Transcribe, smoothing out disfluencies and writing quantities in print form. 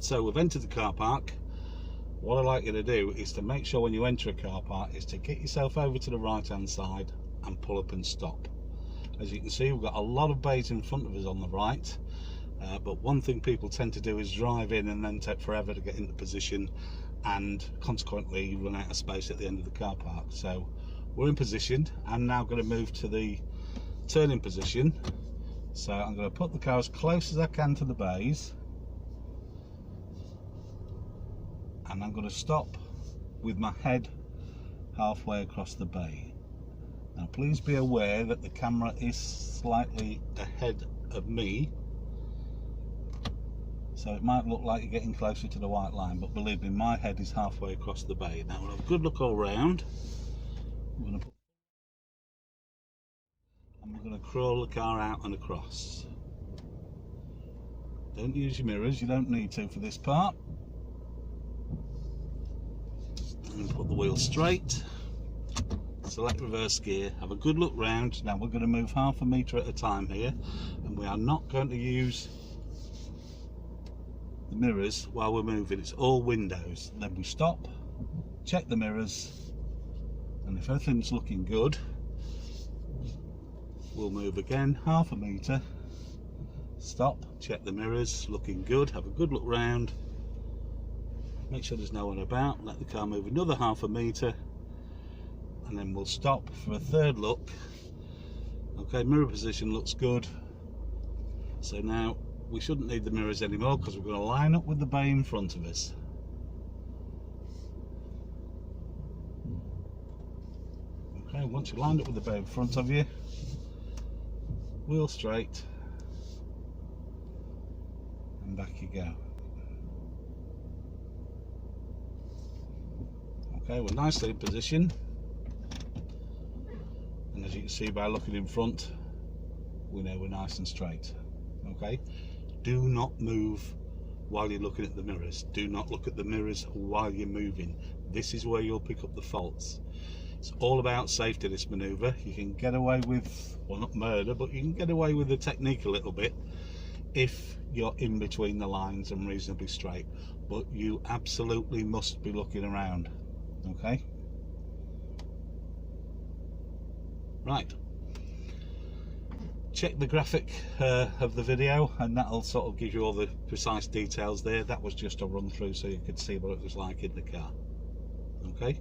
So we've entered the car park. What I'd like you to do is to make sure when you enter a car park is to get yourself over to the right hand side and pull up and stop. As you can see, we've got a lot of bays in front of us on the right, but one thing people tend to do is drive in and then take forever to get into position, and consequently run out of space at the end of the car park. So we're in position. I'm now going to move to the turning position, so I'm going to put the car as close as I can to the bays, and I'm going to stop with my head halfway across the bay. Now please be aware that the camera is slightly ahead of me, so it might look like you're getting closer to the white line, but believe me, my head is halfway across the bay. Now we'll have a good look all round. We're going to crawl the car out and across. Don't use your mirrors, you don't need to for this part. And put the wheel straight, select reverse gear, have a good look round. Now we're going to move half a metre at a time here, and we are not going to use the mirrors while we're moving. It's all windows. Then we stop, check the mirrors, and if everything's looking good, we'll move again half a metre, stop, check the mirrors, looking good, have a good look round, make sure there's no one about, let the car move another half a metre, and then we'll stop for a third look. Okay, mirror position looks good, so now we shouldn't need the mirrors anymore because we're going to line up with the bay in front of us. Okay, once you're lined up with the bay in front of you, wheel straight, and back you go. Okay, we're nicely in position, and as you can see by looking in front, we know we're nice and straight. Okay, do not move while you're looking at the mirrors. Do not look at the mirrors while you're moving. This is where you'll pick up the faults. It's all about safety, this manoeuvre. You can get away with, well, not murder, but you can get away with the technique a little bit if you're in between the lines and reasonably straight, but you absolutely must be looking around. Okay, right, check the graphic of the video, and that'll sort of give you all the precise details there. That was just a run through so you could see what it was like in the car. Okay.